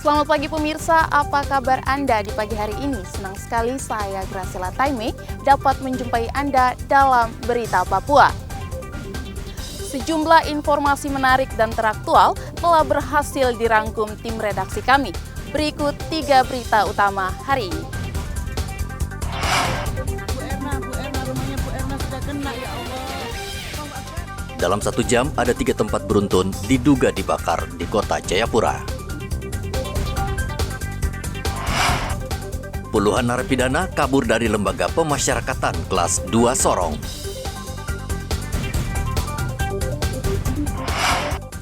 Selamat pagi pemirsa, apa kabar Anda di pagi hari ini? Senang sekali saya Graciela Taime dapat menjumpai Anda dalam Berita Papua. Sejumlah informasi menarik dan teraktual telah berhasil dirangkum tim redaksi kami. Berikut 3 berita utama hari ini. Dalam 1 jam, ada 3 tempat beruntun diduga dibakar di kota Jayapura. Puluhan narapidana kabur dari lembaga pemasyarakatan kelas 2 Sorong.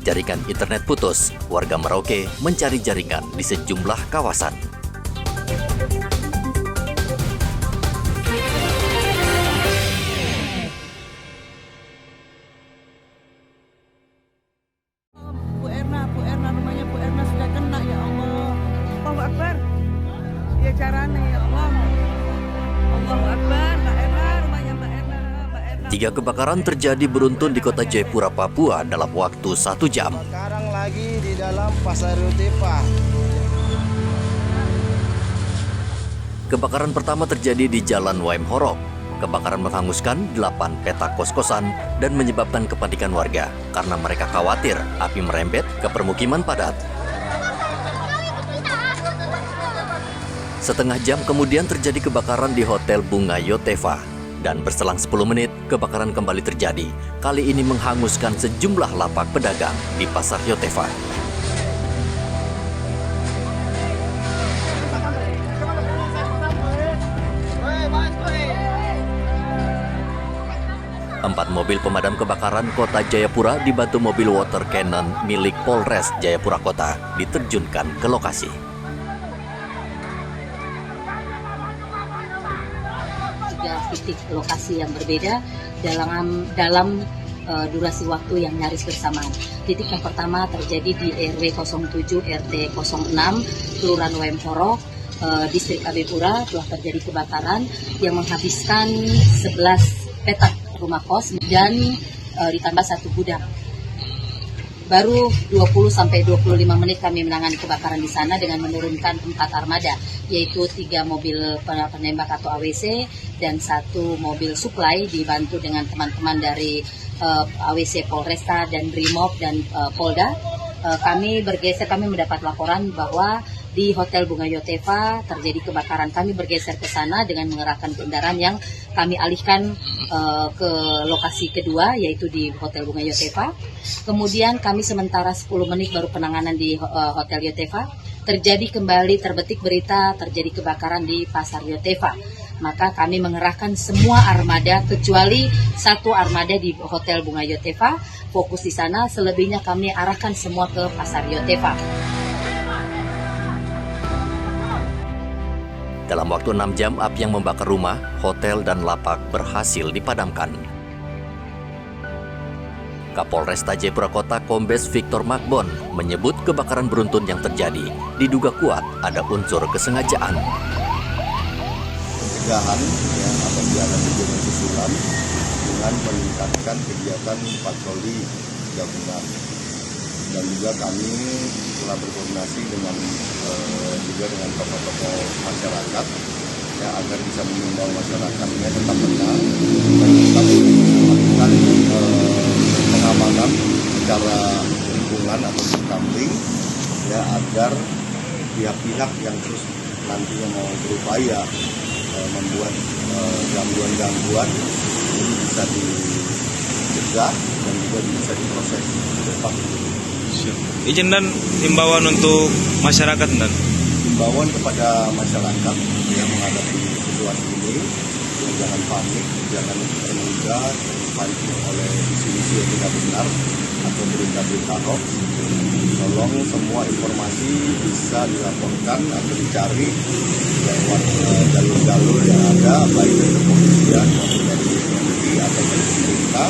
Jaringan internet putus, warga Merauke mencari jaringan di sejumlah kawasan. Bu Erna, rumahnya Bu Erna sudah kena, ya Allah. Allahu Akbar. Ya caranya, ya Allah. Allahu Akbar, Mbak Erna, rumahnya Mbak Erna. 3 kebakaran terjadi beruntun di kota Jayapura, Papua dalam waktu 1 jam. Sekarang lagi di dalam Pasar Yotefa. Kebakaran pertama terjadi di Jalan Waim Horok. Kebakaran menghanguskan 8 petak kos-kosan dan menyebabkan kepanikan warga karena mereka khawatir api merembet ke permukiman padat. Setengah jam kemudian terjadi kebakaran di Hotel Bunga Yotefa. Dan berselang 10 menit, kebakaran kembali terjadi. Kali ini menghanguskan sejumlah lapak pedagang di Pasar Yotefa. Empat mobil pemadam kebakaran kota Jayapura dibantu mobil water cannon milik Polres Jayapura Kota diterjunkan ke lokasi. Titik lokasi yang berbeda dalam durasi waktu yang nyaris bersamaan. Titik yang pertama terjadi di RW 07 RT 06 Kelurahan Waim Horok, Distrik Abepura. Telah terjadi kebakaran yang menghabiskan 11 petak rumah kos dan ditambah 1 gudang. Baru 20-25 menit kami menangani kebakaran di sana dengan menurunkan 4 armada, yaitu 3 mobil penembak atau AWC dan 1 mobil suplai dibantu dengan teman-teman dari AWC Polresta dan Brimob dan Polda. Kami mendapat laporan bahwa di Hotel Bunga Yotefa terjadi kebakaran. Kami bergeser ke sana dengan mengerahkan kendaraan yang kami alihkan ke lokasi kedua, yaitu di Hotel Bunga Yotefa. Kemudian kami sementara 10 menit baru penanganan di Hotel Yotefa. Terjadi kembali terbetik berita terjadi kebakaran di Pasar Yotefa. Maka kami mengerahkan semua armada kecuali 1 armada di Hotel Bunga Yotefa. Fokus di sana, selebihnya kami arahkan semua ke Pasar Yotefa. Dalam waktu 6 jam, api yang membakar rumah, hotel, dan lapak berhasil dipadamkan. Kapolresta Jayapura Kota Kombes Victor Makbon menyebut kebakaran beruntun yang terjadi diduga kuat ada unsur kesengajaan. Pencegahan apabila ada kejadian susulan dengan meningkatkan kegiatan patroli gabungan. Dan juga kami telah berkoordinasi dengan tokoh-tokoh masyarakat ya, agar bisa mengimbau masyarakatnya tetap tenang dan tetap melakukan pengamanan secara lingkungan atau samping ya, agar pihak-pihak yang terus nantinya mau berupaya membuat gangguan-gangguan ini bisa dicegah dan juga bisa diproses ke depan. Izin dan himbauan untuk masyarakat dan himbauan kepada masyarakat yang menghadapi situasi ini, ya, jangan panik, jangan termudah terpancing oleh isu-isu yang tidak benar atau berita-berita hoax. Tolong semua informasi bisa dilaporkan atau dicari lewat jalur-jalur yang ada, baik dari kepolisian maupun dari TNI atau dari pemerintah,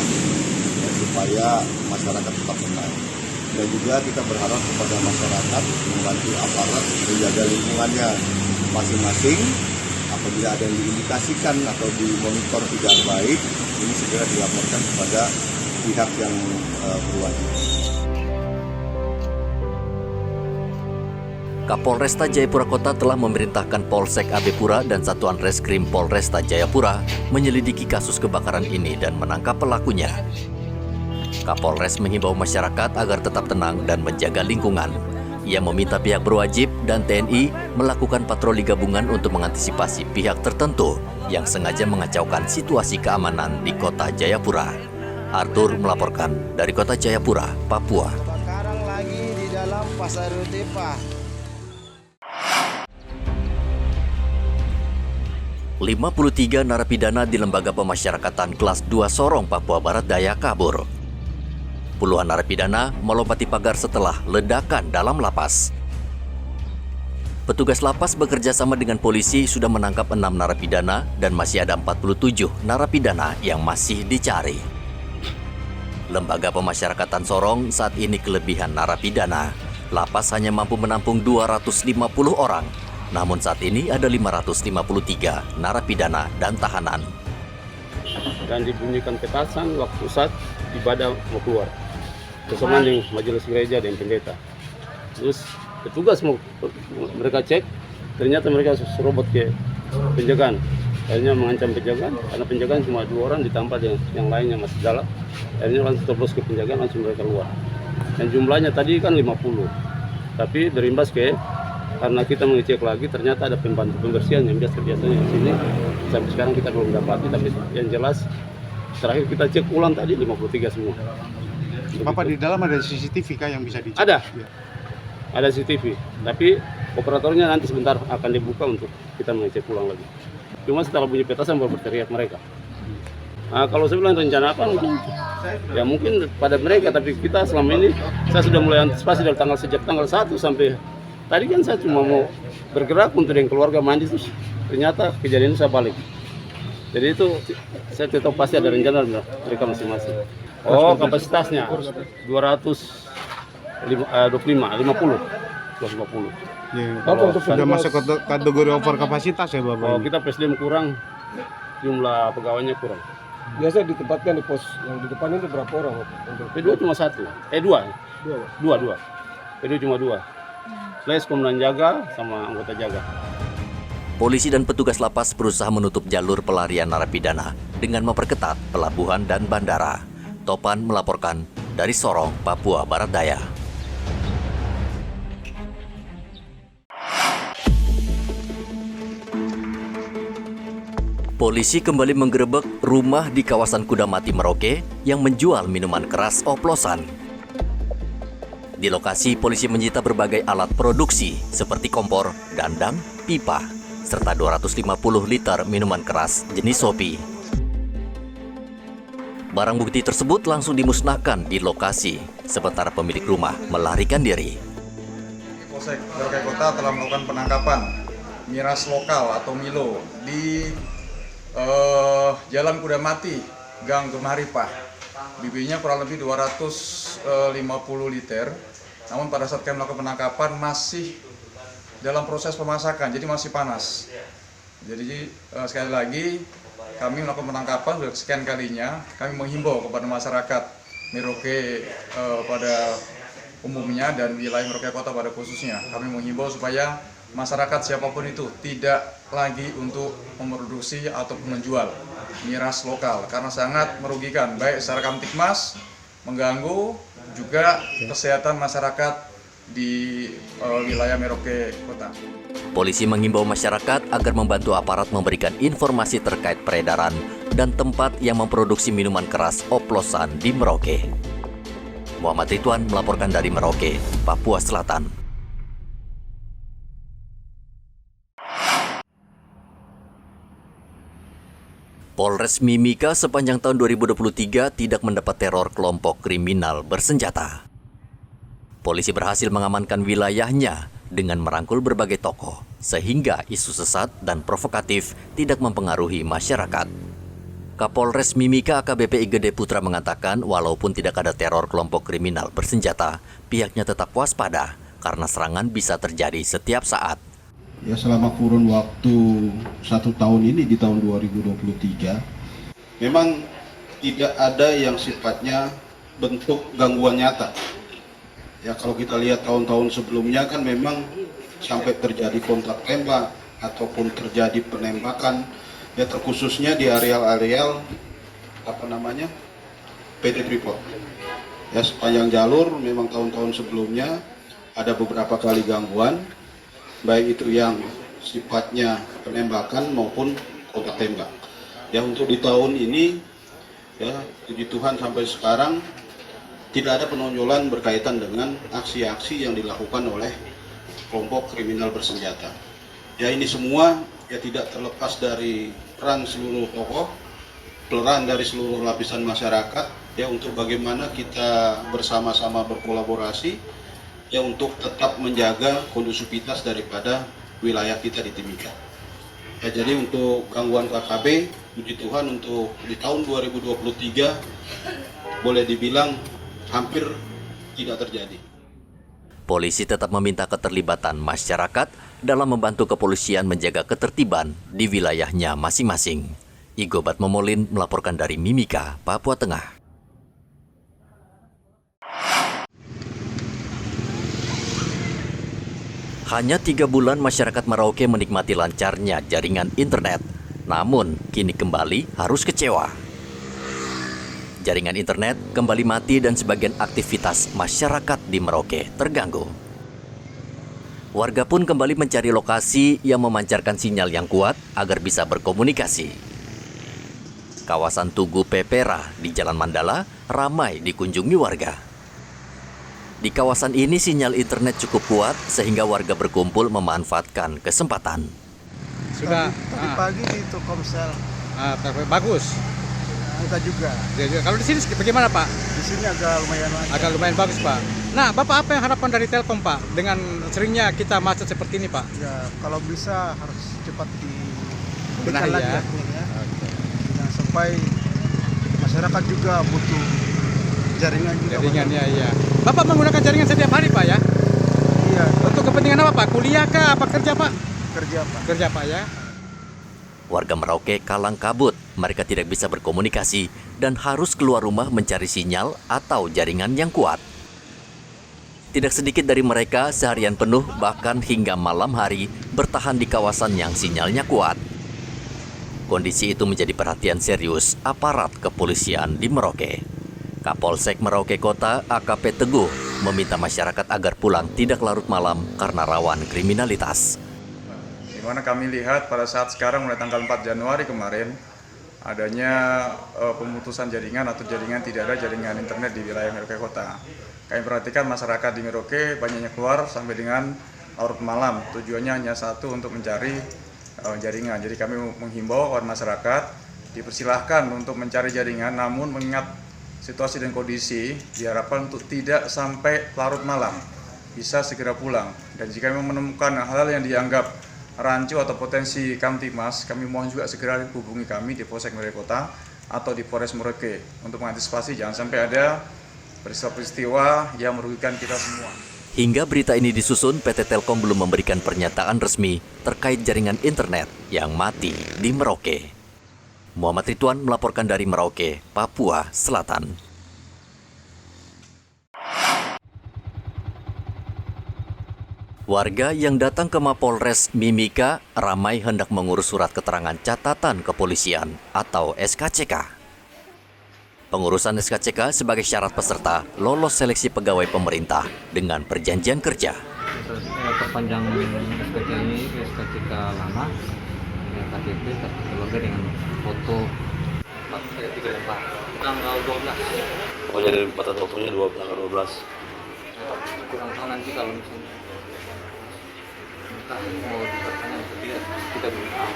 ya, supaya masyarakat tetap tenang. Dan juga kita berharap kepada masyarakat membantu aparat menjaga lingkungannya masing-masing. Apabila ada yang diindikasikan atau dimonitor tidak baik, ini segera dilaporkan kepada pihak yang berwajib. Kapolresta Jayapura Kota telah memerintahkan Polsek Abepura dan Satuan Reskrim Polresta Jayapura menyelidiki kasus kebakaran ini dan menangkap pelakunya. Kapolres menghimbau masyarakat agar tetap tenang dan menjaga lingkungan. Ia meminta pihak berwajib dan TNI melakukan patroli gabungan untuk mengantisipasi pihak tertentu yang sengaja mengacaukan situasi keamanan di Kota Jayapura. Arthur melaporkan dari Kota Jayapura, Papua. Sekarang lagi di dalam Pasar Yotefa. 53 narapidana di Lembaga Pemasyarakatan Kelas 2 Sorong, Papua Barat Daya kabur. Puluhan narapidana melompati pagar setelah ledakan dalam lapas. Petugas lapas bekerja sama dengan polisi sudah menangkap 6 narapidana dan masih ada 47 narapidana yang masih dicari. Lembaga Pemasyarakatan Sorong saat ini kelebihan narapidana. Lapas hanya mampu menampung 250 orang. Namun saat ini ada 553 narapidana dan tahanan. Dan dibunyikan petasan waktu saat ibadah mau keluar. Bersamaan dengan majelis gereja dan pendeta. Terus petugas mereka cek, ternyata mereka serobot ke penjagaan. Akhirnya mengancam penjagaan, karena penjagaan cuma 2 orang ditambah dengan yang lainnya masih dalam. Akhirnya langsung terus ke penjagaan, langsung mereka keluar. Dan jumlahnya tadi kan 50. Tapi berimbas ke karena kita mengecek lagi, ternyata ada pembantu pembersihan yang biasanya di sini. Sampai sekarang kita belum dapati, tapi yang jelas terakhir kita cek ulang tadi 53 semua. Bapak, di dalam ada CCTV kah yang bisa dicek? Ada, ya. Ada CCTV. Tapi operatornya nanti sebentar akan dibuka untuk kita mengecek ulang lagi. Cuma setelah bunyi petasan baru berteriak mereka. Nah, kalau saya bilang rencana apa mungkin? Ya mungkin pada mereka, tapi kita selama ini saya sudah mulai antisipasi dari sejak tanggal 1 sampai tadi kan saya cuma mau bergerak untuk yang keluarga mandi, terus ternyata kejadian itu saya balik. Jadi itu saya tetap pasti ada rencana mereka masing-masing. Oh, kapasitasnya 250. Ya, sudah masuk kategori over kapasitas ya Bapak? Oh, kita PSDM kurang, jumlah pegawainya kurang. Biasa ditempatkan di pos yang di depan itu berapa orang? P2 cuma 1, dua. P2 cuma 2. Slash komandan jaga sama anggota jaga. Polisi dan petugas lapas berusaha menutup jalur pelarian narapidana dengan memperketat pelabuhan dan bandara. Topan melaporkan dari Sorong, Papua Barat Daya. Polisi kembali menggerebek rumah di kawasan Kudamati, Merauke yang menjual minuman keras oplosan. Di lokasi, polisi menyita berbagai alat produksi seperti kompor, dandang, pipa, serta 250 liter minuman keras jenis Sopi. Barang bukti tersebut langsung dimusnahkan di lokasi, sementara pemilik rumah melarikan diri. Polsek Merauke Kota telah melakukan penangkapan miras lokal atau Milo di Jalan Kudamati, Gang Gemaripah. Bibirnya kurang lebih 250 liter. Namun pada saat kami melakukan penangkapan masih dalam proses pemasakan, jadi masih panas. Jadi sekali lagi kami melakukan penangkapan sudah sekian kalinya. Kami menghimbau kepada masyarakat Merauke pada umumnya dan wilayah Merauke Kota pada khususnya. Kami menghimbau supaya masyarakat siapapun itu tidak lagi untuk memproduksi ataupun menjual miras lokal karena sangat merugikan baik secara kamtipmas, mengganggu juga kesehatan masyarakat di wilayah Merauke Kota. Polisi mengimbau masyarakat agar membantu aparat memberikan informasi terkait peredaran dan tempat yang memproduksi minuman keras oplosan di Merauke. Muhammad Ridwan melaporkan dari Merauke, Papua Selatan. Polres Mimika sepanjang tahun 2023 tidak mendapat teror kelompok kriminal bersenjata. Polisi berhasil mengamankan wilayahnya dengan merangkul berbagai tokoh, sehingga isu sesat dan provokatif tidak mempengaruhi masyarakat. Kapolres Mimika AKBP Igede Putra mengatakan walaupun tidak ada teror kelompok kriminal bersenjata, pihaknya tetap waspada karena serangan bisa terjadi setiap saat. Ya, selama kurun waktu 1 tahun ini di tahun 2023 memang tidak ada yang sifatnya bentuk gangguan nyata. Ya, kalau kita lihat tahun-tahun sebelumnya kan memang sampai terjadi kontak tembak ataupun terjadi penembakan, ya terkhususnya di areal-areal PT Freeport. Ya, sepanjang jalur memang tahun-tahun sebelumnya ada beberapa kali gangguan, baik itu yang sifatnya penembakan maupun kontak tembak. Ya, untuk di tahun ini, ya puji Tuhan sampai sekarang tidak ada penonjolan berkaitan dengan aksi-aksi yang dilakukan oleh kelompok kriminal bersenjata. Ya, ini semua ya tidak terlepas dari peran seluruh tokoh, peran dari seluruh lapisan masyarakat, ya untuk bagaimana kita bersama-sama berkolaborasi ya untuk tetap menjaga kondusivitas daripada wilayah kita di Timika. Ya, jadi untuk gangguan KKB, puji Tuhan untuk di tahun 2023 boleh dibilang hampir tidak terjadi. Polisi tetap meminta keterlibatan masyarakat dalam membantu kepolisian menjaga ketertiban di wilayahnya masing-masing. Igobat Momolin melaporkan dari Mimika, Papua Tengah. Hanya 3 bulan masyarakat Merauke menikmati lancarnya jaringan internet. Namun, kini kembali harus kecewa. Jaringan internet kembali mati dan sebagian aktivitas masyarakat di Merauke terganggu. Warga pun kembali mencari lokasi yang memancarkan sinyal yang kuat agar bisa berkomunikasi. Kawasan Tugu Pepera di Jalan Mandala ramai dikunjungi warga. Di kawasan ini sinyal internet cukup kuat sehingga warga berkumpul memanfaatkan kesempatan. Sudah tadi pagi di Telkomsel. Bagus. Kita juga. Kalau di sini bagaimana Pak? Di sini agak lumayan lancar. Agak lumayan bagus Pak. Nah, Bapak apa yang harapan dari Telkom Pak dengan seringnya kita macet seperti ini Pak? Ya, kalau bisa harus cepat benahi ya. Jangan sampai masyarakat juga butuh jaringan juga. Jaringannya iya. Bapak menggunakan jaringan setiap hari Pak ya? Iya. Untuk kepentingan apa Pak? Kuliah kah? Apa kerja Pak? Kerja Pak. Kerja Pak ya. Warga Merauke kalang kabut, mereka tidak bisa berkomunikasi dan harus keluar rumah mencari sinyal atau jaringan yang kuat. Tidak sedikit dari mereka seharian penuh bahkan hingga malam hari bertahan di kawasan yang sinyalnya kuat. Kondisi itu menjadi perhatian serius aparat kepolisian di Merauke. Kapolsek Merauke Kota AKP Teguh meminta masyarakat agar pulang tidak larut malam karena rawan kriminalitas. Di mana kami lihat pada saat sekarang mulai tanggal 4 Januari kemarin adanya pemutusan jaringan atau jaringan tidak ada jaringan internet di wilayah Merauke Kota. Kami perhatikan masyarakat di Merauke banyaknya keluar sampai dengan larut malam. Tujuannya hanya satu, untuk mencari jaringan. Jadi kami menghimbau kepada masyarakat dipersilahkan untuk mencari jaringan, namun mengingat situasi dan kondisi diharapkan untuk tidak sampai larut malam, bisa segera pulang. Dan jika memang menemukan hal-hal yang dianggap rancu atau potensi Kamtibmas, kami mohon juga segera hubungi kami di Polsek Merauke Kota atau di Polres Merauke untuk mengantisipasi jangan sampai ada peristiwa-peristiwa yang merugikan kita semua. Hingga berita ini disusun, PT Telkom belum memberikan pernyataan resmi terkait jaringan internet yang mati di Merauke. Muhammad Ridwan melaporkan dari Merauke, Papua Selatan. Warga yang datang ke Mapolres Mimika ramai hendak mengurus surat keterangan catatan kepolisian atau SKCK. Pengurusan SKCK sebagai syarat peserta lolos seleksi pegawai pemerintah dengan perjanjian kerja. Perpanjang SKCK ini SKCK lama dengan KTP, kartu keluarga dengan foto 3 lembar tanggal 12. Oh, jadi batas waktunya tanggal 12. Kurang tahu nanti kalau misalnya mau diperpanjang atau tidak, kita belum tahu.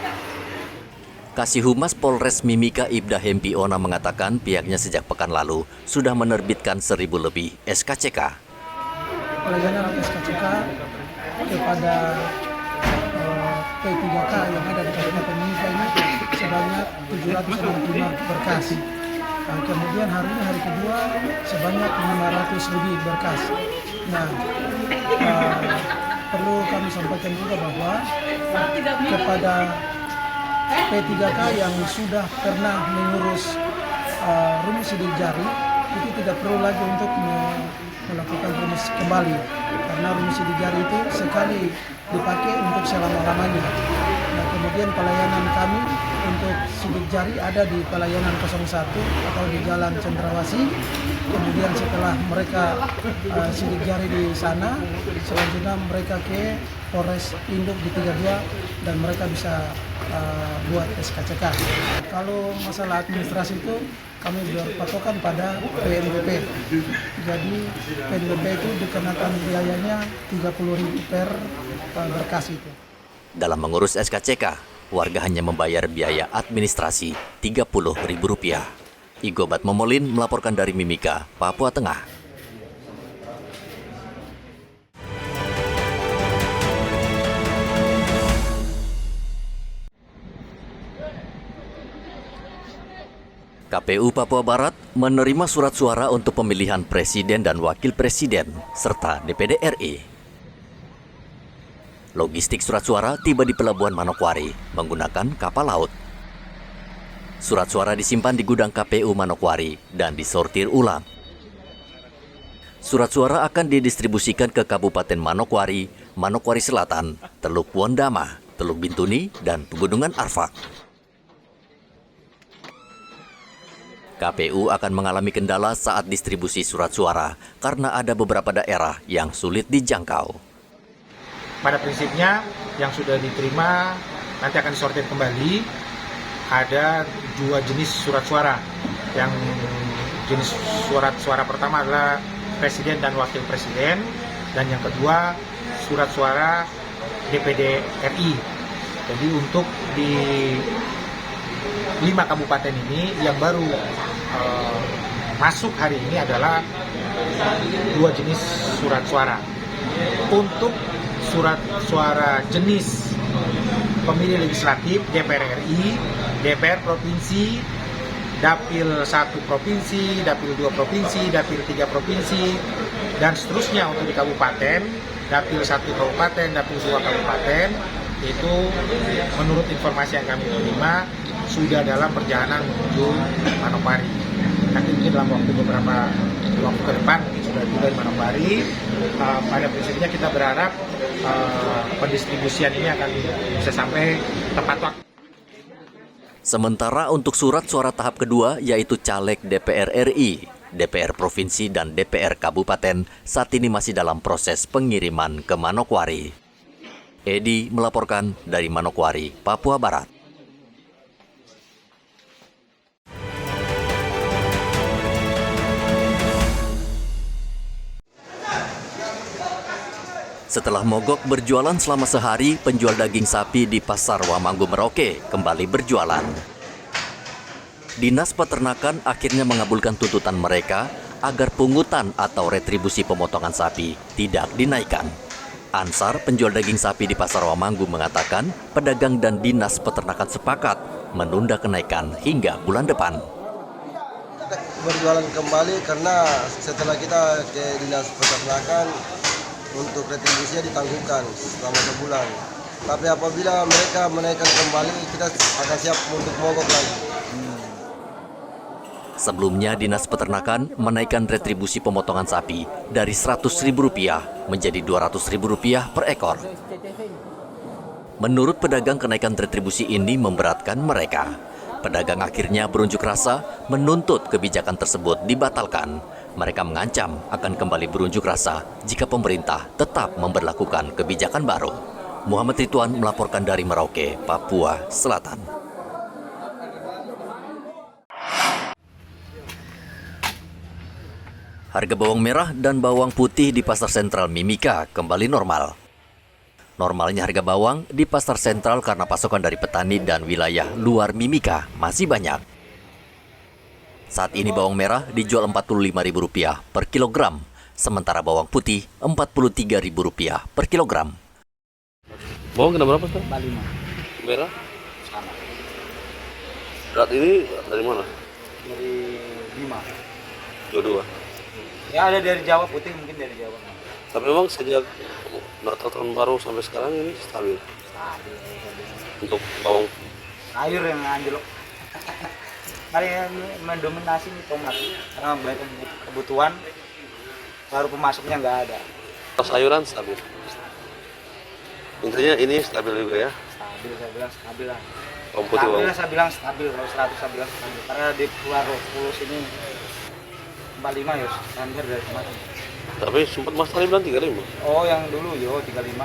Kasih Humas Polres Mimika Ibda Hempiona mengatakan pihaknya sejak pekan lalu sudah menerbitkan 1.000 lebih SKCK. Pelayanan SKCK kepada P3K yang ada di Kabupaten Mimika ini sebanyak 765 berkas. Kemudian hari ini hari kedua sebanyak 500 lebih berkas. Nah, perlu kami sampaikan juga bahwa kepada P3K yang sudah pernah mengurus rumus sidik jari itu tidak perlu lagi untuk melakukan rumus kembali, karena rumus sidik jari itu sekali dipakai untuk selama-lamanya. Nah, kemudian pelayanan kami untuk sidik jari ada di pelayanan 01 atau di Jalan Cendrawasih. Kemudian setelah mereka sidik jari di sana, selanjutnya mereka ke Polres Induk di 32 dan mereka bisa buat SKCK. Kalau masalah administrasi itu kami berpatokan pada PNBP. Jadi PNBP itu dikenakan biayanya 30.000 per berkas itu. Dalam mengurus SKCK, warga hanya membayar biaya administrasi Rp30.000. Igobat Momolin melaporkan dari Mimika, Papua Tengah. KPU Papua Barat menerima surat suara untuk pemilihan presiden dan wakil presiden serta DPD RI. Logistik surat suara tiba di Pelabuhan Manokwari menggunakan kapal laut. Surat suara disimpan di gudang KPU Manokwari dan disortir ulang. Surat suara akan didistribusikan ke Kabupaten Manokwari, Manokwari Selatan, Teluk Wondama, Teluk Bintuni, dan Pegunungan Arfak. KPU akan mengalami kendala saat distribusi surat suara karena ada beberapa daerah yang sulit dijangkau. Pada prinsipnya yang sudah diterima nanti akan disortir kembali. Ada 2 jenis surat suara. Yang jenis surat suara pertama adalah presiden dan wakil presiden, dan yang kedua surat suara DPD RI. Jadi untuk di 5 kabupaten ini yang baru masuk hari ini adalah 2 jenis surat suara. Untuk surat suara jenis pemilih legislatif DPR RI, DPR provinsi, Dapil 1 provinsi, Dapil 2 provinsi, Dapil 3 provinsi, dan seterusnya untuk di kabupaten, Dapil 1 kabupaten, Dapil 2 kabupaten, itu menurut informasi yang kami terima sudah dalam perjalanan menuju Manokwari. Nanti mungkin dalam beberapa waktu ke depan sudah tiba di Manokwari. Pada prinsipnya kita berharap pendistribusian ini akan bisa sampai tepat waktu. Sementara untuk surat suara tahap kedua yaitu caleg DPR RI, DPR Provinsi, dan DPR Kabupaten saat ini masih dalam proses pengiriman ke Manokwari. Edi melaporkan dari Manokwari, Papua Barat. Setelah mogok berjualan selama sehari, penjual daging sapi di Pasar Wamanggu Merauke kembali berjualan. Dinas Peternakan akhirnya mengabulkan tuntutan mereka agar pungutan atau retribusi pemotongan sapi tidak dinaikkan. Ansar, penjual daging sapi di Pasar Wamanggu, mengatakan pedagang dan Dinas Peternakan sepakat menunda kenaikan hingga bulan depan. Berjualan kembali karena setelah kita ke Dinas Peternakan untuk retribusinya ditangguhkan selama sebulan. Tapi apabila mereka menaikkan kembali, kita akan siap untuk mogok lagi. Sebelumnya, Dinas Peternakan menaikkan retribusi pemotongan sapi dari Rp100.000 menjadi Rp200.000 per ekor. Menurut pedagang, kenaikan retribusi ini memberatkan mereka. Pedagang akhirnya berunjuk rasa menuntut kebijakan tersebut dibatalkan. Mereka mengancam akan kembali berunjuk rasa jika pemerintah tetap memberlakukan kebijakan baru. Muhammad Ridwan melaporkan dari Merauke, Papua Selatan. Harga bawang merah dan bawang putih di Pasar Sentral Mimika kembali normal. Normalnya harga bawang di Pasar Sentral karena pasokan dari petani dan wilayah luar Mimika masih banyak. Saat ini bawang merah dijual Rp45.000 per kilogram, sementara bawang putih Rp43.000 per kilogram. Bawang kena berapa sekarang? 45. Merah? Sama. Berat ini dari mana? Dari Bima. Dua-dua. Ya ada dari Jawa, putih mungkin dari Jawa. Tapi memang sejak Natal tahun baru sampai sekarang ini stabil. Stabil. Untuk bawang Air yang anjlok. Hari yang mendominasi nih tomat karena banyak kebutuhan baru pemasoknya nggak ada. Sayuran stabil. Intinya ini stabil juga ya. Stabil, saya bilang stabil lah. Bawang putih, Stabil bawang. lah, saya bilang stabil, kalau 100 saya bilang stabil. Karena di Pulau Pulau sini 45 ya, standar dari kemarin. Tapi sempat Mas Tali bilang 35. Oh yang dulu yo 35.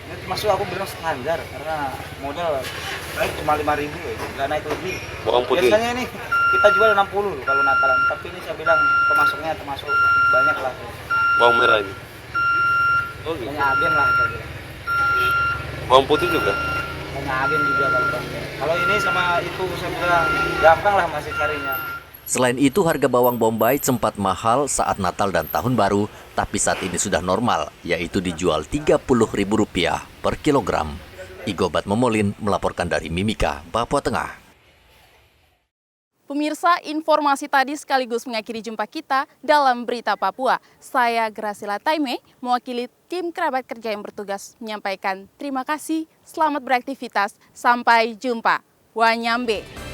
Ini termasuk aku bilang standar karena modal naik cuma 5.000 ya, nggak naik lebih. Bawang putih. Biasanya ini kita jual 60 loh kalau Natalan, tapi ini saya bilang pemasoknya termasuk banyak lah. Bawang merah ini. Oh gitu. Banyak agen lah saya bilang. Bawang putih juga. Banyak agen juga kalau bang. Kalau ini sama itu saya bilang gampang lah masih carinya. Selain itu, harga bawang bombay sempat mahal saat Natal dan Tahun Baru, tapi saat ini sudah normal, yaitu dijual Rp30.000 per kilogram. Igobat Momolin melaporkan dari Mimika, Papua Tengah. Pemirsa, informasi tadi sekaligus mengakhiri jumpa kita dalam Berita Papua. Saya Graciela Taime, mewakili tim kerabat kerja yang bertugas menyampaikan terima kasih, selamat beraktivitas, sampai jumpa. Wanyambe.